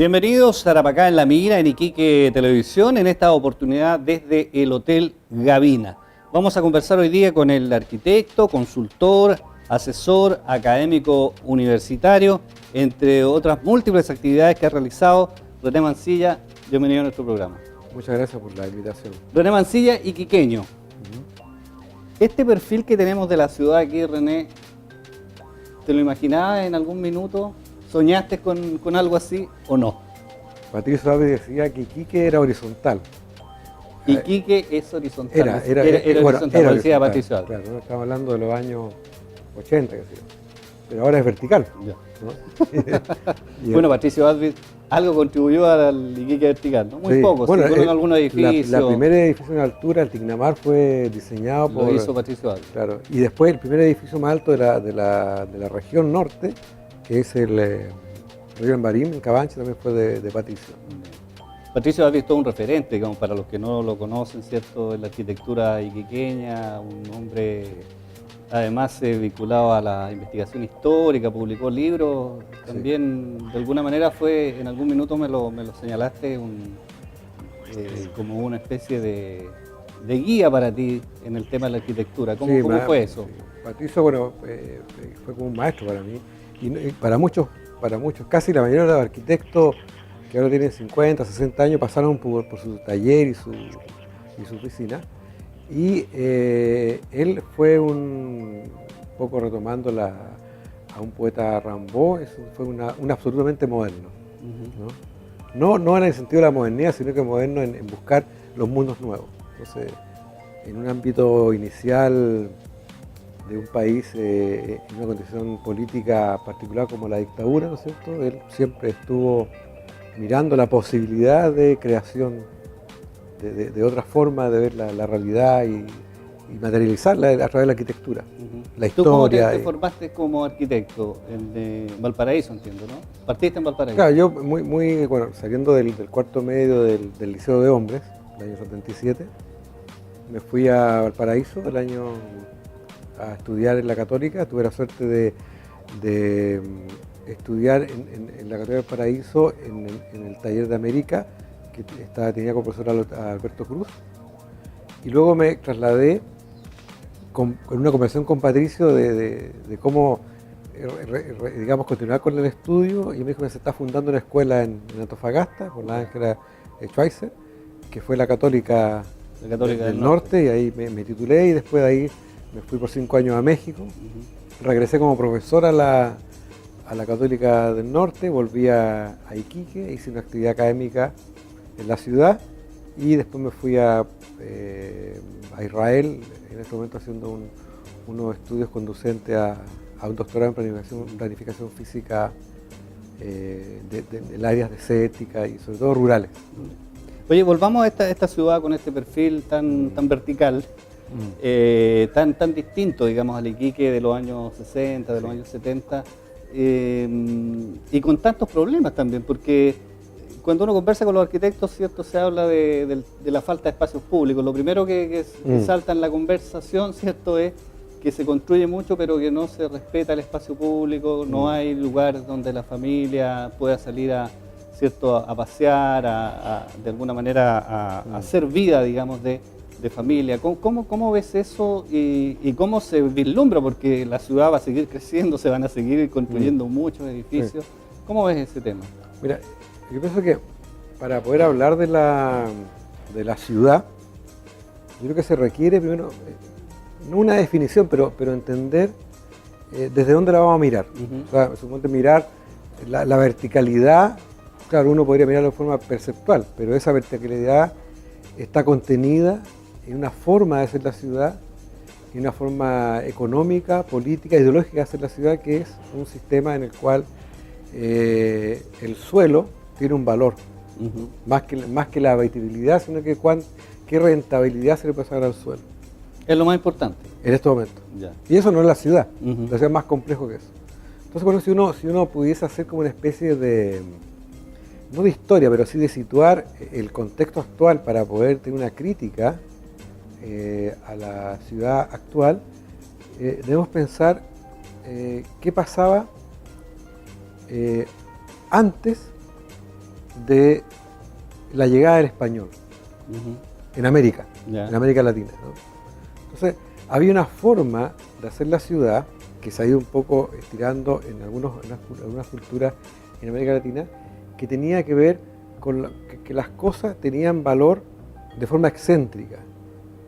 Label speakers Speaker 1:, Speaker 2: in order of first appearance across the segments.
Speaker 1: Bienvenidos a Tarapacá en la Mira, en Iquique Televisión, en esta oportunidad desde el Hotel Gavina. Vamos a conversar hoy día con el arquitecto, consultor, asesor, académico universitario, entre otras múltiples actividades que ha realizado René Mancilla. Bienvenido a nuestro programa.
Speaker 2: Muchas gracias por la invitación.
Speaker 1: René Mancilla, iquiqueño. Este perfil que tenemos de la ciudad aquí, René, ¿te lo imaginabas en algún minuto? ¿Soñaste con algo así o no?
Speaker 2: Patricio Abe decía que Iquique era horizontal.
Speaker 1: Iquique es horizontal.
Speaker 2: Era
Speaker 1: horizontal, lo decía Patricio Abe.
Speaker 2: Claro, ¿no? Estamos hablando de los años 80, pero ahora es vertical. ¿No?
Speaker 1: Bueno, Patricio Abe algo contribuyó al Iquique vertical, ¿no? Muy
Speaker 2: sí.
Speaker 1: poco,
Speaker 2: bueno,
Speaker 1: en algunos edificios.
Speaker 2: La primera edificio en altura, el Tignamar, fue diseñado por...
Speaker 1: Lo hizo Patricio Abe.
Speaker 2: Claro, y después el primer edificio más alto de la región norte, que es el Río Embarín, en Cabancha, también fue de Patricio.
Speaker 1: Patricio Abe es todo un referente, digamos, para los que no lo conocen, ¿cierto? En la arquitectura iquiqueña, un hombre además vinculado a la investigación histórica, publicó libros, también de alguna manera fue, en algún minuto me lo señalaste, como una especie de guía para ti en el tema de la arquitectura. ¿Cómo fue eso?
Speaker 2: Sí. Patricio, bueno, fue como un maestro para mí, y para muchos, casi la mayoría de los arquitectos que ahora tienen 50, 60 años pasaron por su taller y su oficina. Y él fue un poco retomando a un poeta Rimbaud, eso fue un absolutamente moderno. No en el sentido de la modernidad, sino que moderno en buscar los mundos nuevos. Entonces, en un ámbito inicial de un país en una condición política particular como la dictadura, ¿no es cierto? Él siempre estuvo mirando la posibilidad de creación de otra forma de ver la realidad y materializarla a través de la arquitectura, la historia.
Speaker 1: ¿Tú cómo te formaste como arquitecto? De Valparaíso, entiendo, ¿no? ¿Partiste en Valparaíso?
Speaker 2: Claro, yo bueno, saliendo del cuarto medio del Liceo de Hombres, el año 77, me fui a Valparaíso a estudiar en la Católica. Tuve la suerte de estudiar en la Católica de Valparaíso en el taller de América, que tenía como profesor a Alberto Cruz, y luego me trasladé con una conversación con Patricio de cómo digamos, continuar con el estudio, y me dijo que se está fundando una escuela en Antofagasta con la Ángela Schweitzer, que fue la Católica del Norte, y ahí me titulé, y después de ahí me fui por 5 años a México. Regresé como profesor a la Católica del Norte, volví a Iquique, hice una actividad académica en la ciudad, y después me fui a Israel, en este momento haciendo unos estudios conducentes a un doctorado en planificación física del áreas desérticas y sobre todo rurales.
Speaker 1: Oye, volvamos a esta ciudad con este perfil tan vertical, tan distinto, digamos, al Iquique de los años 60, de los años 70, y con tantos problemas también, porque cuando uno conversa con los arquitectos, ¿cierto?, se habla de la falta de espacios públicos. Lo primero que salta en la conversación, ¿cierto?, es que se construye mucho, pero que no se respeta el espacio público, no hay lugar donde la familia pueda salir a pasear, de alguna manera a hacer vida, digamos, de familia. ¿Cómo ves eso y cómo se vislumbra? Porque la ciudad va a seguir creciendo, se van a seguir construyendo muchos edificios. ¿Cómo ves ese tema?
Speaker 2: Mira, yo pienso que para poder hablar de la ciudad, yo creo que se requiere primero, no una definición, pero entender desde dónde la vamos a mirar. O sea, suponte mirar la verticalidad. Claro, uno podría mirarlo de forma perceptual, pero esa verticalidad está contenida en una forma de hacer la ciudad, en una forma económica, política, ideológica de hacer la ciudad, que es un sistema en el cual el suelo tiene un valor, más que la habitabilidad, sino que qué rentabilidad se le puede sacar al suelo.
Speaker 1: Es lo más importante.
Speaker 2: En este momento.
Speaker 1: Ya.
Speaker 2: Y eso no es la ciudad, la ciudad es más complejo que eso. Entonces, bueno, si uno pudiese hacer como una especie de, no de historia, pero sí de situar el contexto actual para poder tener una crítica a la ciudad actual, debemos pensar qué pasaba antes de la llegada del español en América,
Speaker 1: Ya.
Speaker 2: en América Latina, ¿no? Entonces, había una forma de hacer la ciudad que se ha ido un poco estirando en algunas culturas en América Latina, que tenía que ver con que las cosas tenían valor de forma excéntrica.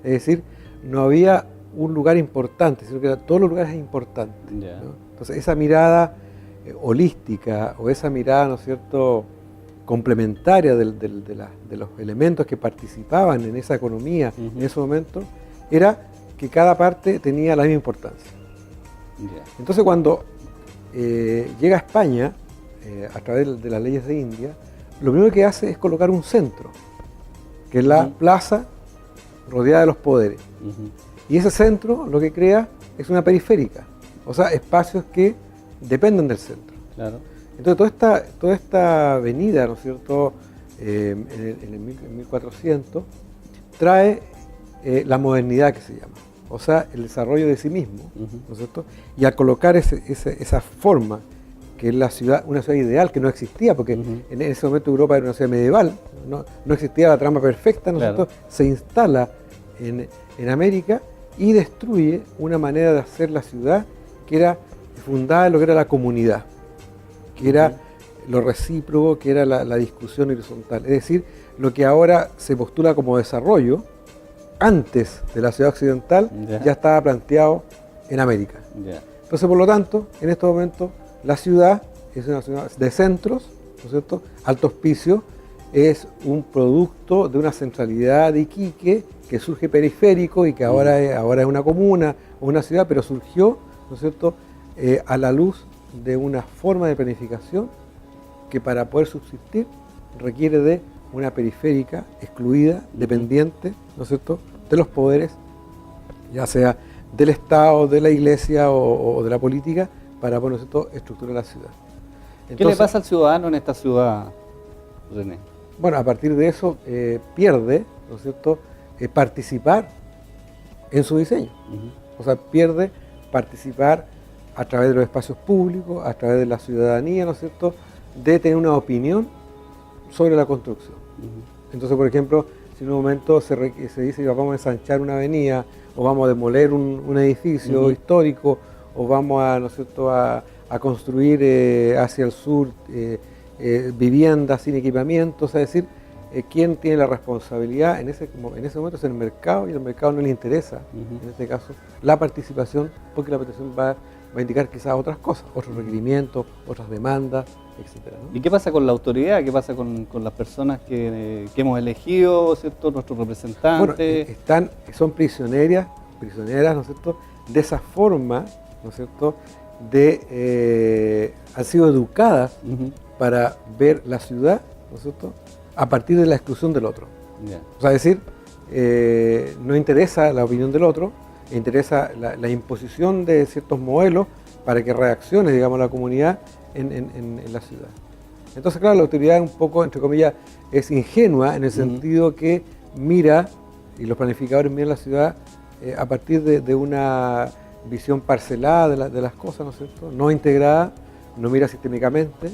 Speaker 2: Es decir, no había un lugar importante, sino que todos los lugares importantes,
Speaker 1: Ya.
Speaker 2: ¿no? Entonces, esa mirada holística o esa mirada, ¿no es cierto?, complementaria de los elementos que participaban en esa economía en ese momento, era que cada parte tenía la misma importancia.
Speaker 1: Ya.
Speaker 2: Entonces, cuando llega a España, a través de las leyes de India, lo primero que hace es colocar un centro, que es la plaza rodeada de los poderes. Y ese centro lo que crea es una periférica, o sea, espacios que dependen del centro.
Speaker 1: Claro.
Speaker 2: Entonces, toda esta avenida, ¿no es cierto?, en el 1400, trae la modernidad, que se llama, o sea, el desarrollo de sí mismo, ¿no es cierto? Y al colocar esa forma, que es la ciudad, una ciudad ideal que no existía, porque en ese momento Europa era una ciudad medieval, no existía la trama perfecta, ¿no es cierto?, se instala en América y destruye una manera de hacer la ciudad que era fundada en lo que era la comunidad, que era lo recíproco, que era la discusión horizontal. Es decir, lo que ahora se postula como desarrollo, antes de la ciudad occidental, ya estaba planteado en América. Entonces, por lo tanto, en estos momentos, la ciudad es una ciudad de centros, ¿no es cierto? Alto Hospicio es un producto de una centralidad de Iquique que surge periférico y que ahora es una comuna o una ciudad, pero surgió, ¿no es cierto?, a la luz de una forma de planificación que para poder subsistir requiere de una periférica excluida, dependiente, ¿no es cierto?, de los poderes, ya sea del Estado, de la Iglesia o de la política, para poder, ¿no es cierto?, estructurar la ciudad. Entonces,
Speaker 1: ¿qué le pasa al ciudadano en esta ciudad, René?
Speaker 2: Bueno, a partir de eso pierde, ¿no es cierto?, participar en su diseño. O sea, pierde participar a través de los espacios públicos, a través de la ciudadanía, ¿no es cierto?, de tener una opinión sobre la construcción. Entonces, por ejemplo, si en un momento se dice vamos a ensanchar una avenida, o vamos a demoler un edificio histórico, o vamos a, ¿no es cierto?, a construir hacia el sur viviendas sin equipamiento, o sea, es decir, quién tiene la responsabilidad en ese momento es el mercado, y al mercado no le interesa, en este caso, la participación, porque la participación va a indicar quizás otras cosas, otros requerimientos, otras demandas, etcétera, ¿no?
Speaker 1: ¿Y qué pasa con la autoridad? ¿Qué pasa con las personas que hemos elegido, ¿cierto?, nuestros representantes?
Speaker 2: Bueno, son prisioneras, ¿no es cierto?, de esa forma, ¿no es cierto?, han sido educadas para ver la ciudad, ¿no es cierto?, a partir de la exclusión del otro. O sea, es decir, no interesa la opinión del otro, interesa la imposición de ciertos modelos para que reaccione, digamos, la comunidad en la ciudad. Entonces, claro, la autoridad un poco, entre comillas, es ingenua en el sentido que mira, y los planificadores miran la ciudad a partir de una visión parcelada de las cosas, ¿no es cierto?, no integrada, no mira sistémicamente,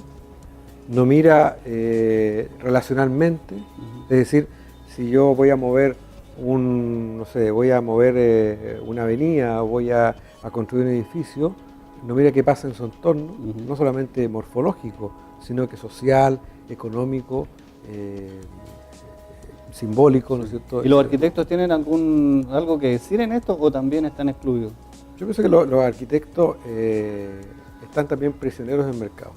Speaker 2: no mira relacionalmente. Es decir, si yo voy a mover una avenida o voy a construir un edificio, no mira qué pasa en su entorno, no solamente morfológico, sino que social, económico, simbólico, ¿no es cierto?
Speaker 1: ¿Y los arquitectos tienen algo que decir en esto o también están excluidos?
Speaker 2: Yo pienso que los arquitectos están también prisioneros del mercado.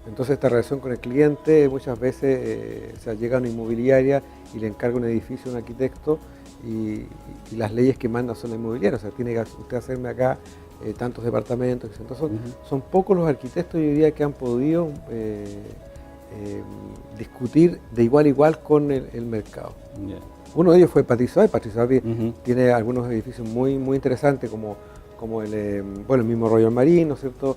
Speaker 2: Entonces, esta relación con el cliente, muchas veces llega a una inmobiliaria y le encarga un edificio a un arquitecto y las leyes que manda son la inmobiliaria. O sea, tiene que usted hacerme acá tantos departamentos. Entonces, son pocos los arquitectos, yo diría, que han podido discutir de igual a igual con el mercado. Uno de ellos fue Patricio Avi. Patricio Avi tiene algunos edificios muy, muy interesantes, como el mismo Royal Marine, ¿no es cierto?,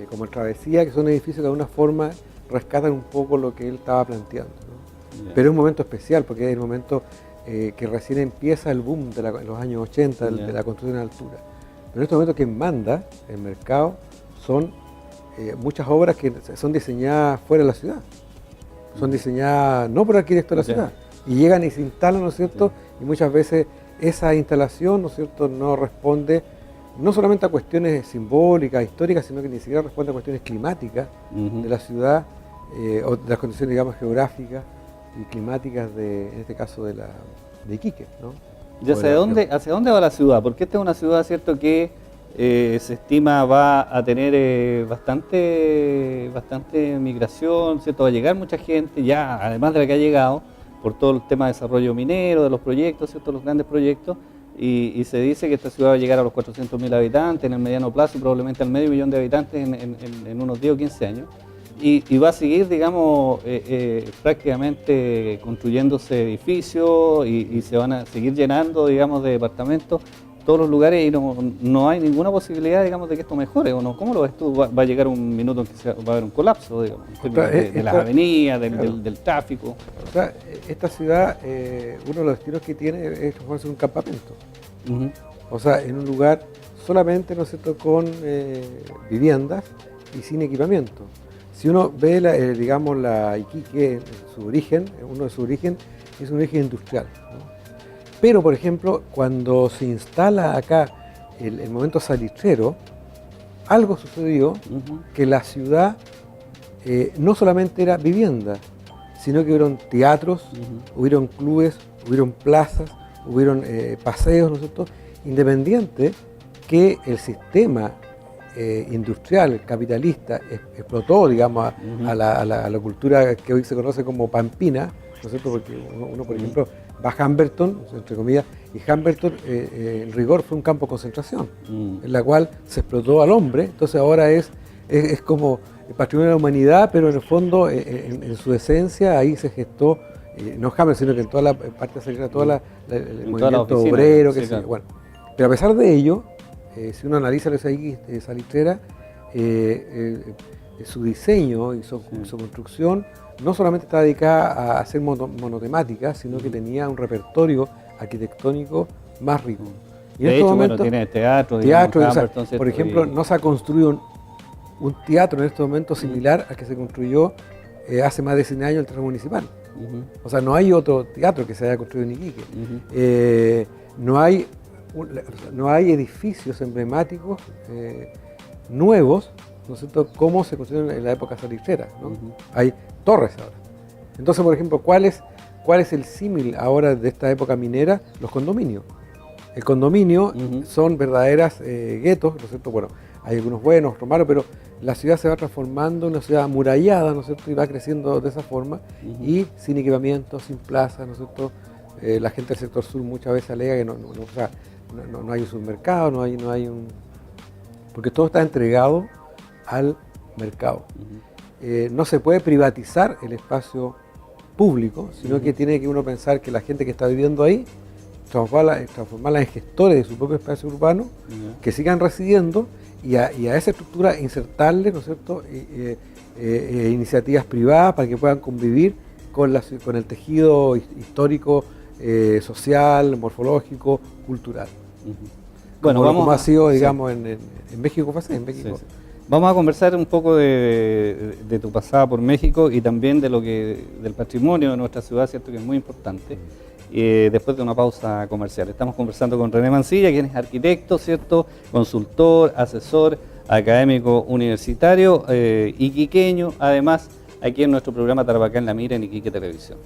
Speaker 2: como el Travesía, que son edificios que de alguna forma rescatan un poco lo que él estaba planteando, ¿no? Pero es un momento especial, porque es el momento que recién empieza el boom en los años 80 de la construcción en altura. Pero en este momento quien manda el mercado son muchas obras que son diseñadas fuera de la ciudad, son diseñadas no por arquitectos de la ciudad, y llegan y se instalan, ¿no es cierto? Y muchas veces esa instalación, ¿no es cierto?, no responde no solamente a cuestiones simbólicas, históricas, sino que ni siquiera responde a cuestiones climáticas de la ciudad, o de las condiciones, digamos, geográficas y climáticas en este caso de Iquique, ¿no?
Speaker 1: ¿Y hacia dónde va la ciudad? Porque esta es una ciudad, ¿cierto?, que se estima va a tener bastante migración, ¿cierto? Va a llegar mucha gente, ya además de la que ha llegado, por todo el tema de desarrollo minero, de los proyectos, ¿cierto?, los grandes proyectos, y se dice que esta ciudad va a llegar a los 400.000 habitantes en el mediano plazo, probablemente al medio millón de habitantes en unos 10 o 15 años. Y va a seguir, digamos, prácticamente construyéndose edificios y se van a seguir llenando, digamos, de departamentos todos los lugares, y no hay ninguna posibilidad, digamos, de que esto mejore, ¿o no? ¿Cómo lo ves tú? Va a llegar un minuto en que va a haber un colapso, digamos, de las avenidas, del tráfico.
Speaker 2: O sea, esta ciudad, uno de los destinos que tiene es transformarse en un campamento. O sea, en un lugar solamente, ¿no es cierto?, con viviendas y sin equipamiento. Si uno ve, digamos, la Iquique, su origen, uno de sus orígenes es un origen industrial, ¿no? Pero, por ejemplo, cuando se instala acá el momento salitrero, algo sucedió que la ciudad no solamente era vivienda, sino que hubieron teatros, hubieron clubes, hubieron plazas, hubieron paseos, ¿no es cierto?, independiente que el sistema industrial, capitalista, explotó, digamos, a la cultura que hoy se conoce como pampina, ¿no es cierto?, porque uno por ejemplo, va a Humberton, entre comillas, y Humberton, en rigor, fue un campo de concentración, en la cual se explotó al hombre. Entonces ahora es como el patrimonio de la humanidad, pero en el fondo, en su esencia, ahí se gestó, no Humberton, sino que en toda la parte de el movimiento obrero, que claro. Bueno, pero a pesar de ello, si uno analiza esa salitrera, su diseño y su construcción no solamente está dedicada a hacer monotemática, sino que tenía un repertorio arquitectónico más rico.
Speaker 1: Y de hecho, bueno, tiene teatro,
Speaker 2: por ejemplo, no se ha construido un teatro en este momento similar al que se construyó hace más de 100 años el Teatro Municipal. O sea, no hay otro teatro que se haya construido en Iquique. No hay edificios emblemáticos nuevos, ¿no es cierto?, como se construyeron en la época salitrera, ¿no? Hay torres ahora. Entonces, por ejemplo, ¿cuál es el símil ahora de esta época minera? Los condominios. El condominio son verdaderas guetos, ¿no es cierto? Bueno, hay algunos buenos, otros malos, pero la ciudad se va transformando en una ciudad amurallada, ¿no es cierto?, y va creciendo de esa forma, y sin equipamiento, sin plazas, ¿no es cierto? La gente del sector sur muchas veces alega que no hay un supermercado, no hay un... porque todo está entregado al mercado. No se puede privatizar el espacio público, sino que tiene que uno pensar que la gente que está viviendo ahí, transformarla en gestores de su propio espacio urbano, que sigan residiendo, y a esa estructura insertarle, ¿no es cierto?, iniciativas privadas para que puedan convivir con el tejido histórico, social, morfológico, cultural. Bueno, como ha sido, digamos, en México, en México.
Speaker 1: Sí. Vamos a conversar un poco de tu pasada por México y también del patrimonio de nuestra ciudad, ¿cierto?, que es muy importante, después de una pausa comercial. Estamos conversando con René Mancilla, quien es arquitecto, ¿cierto?, consultor, asesor, académico universitario, iquiqueño, además, aquí en nuestro programa Tarapacá en la Mira en Iquique Televisión.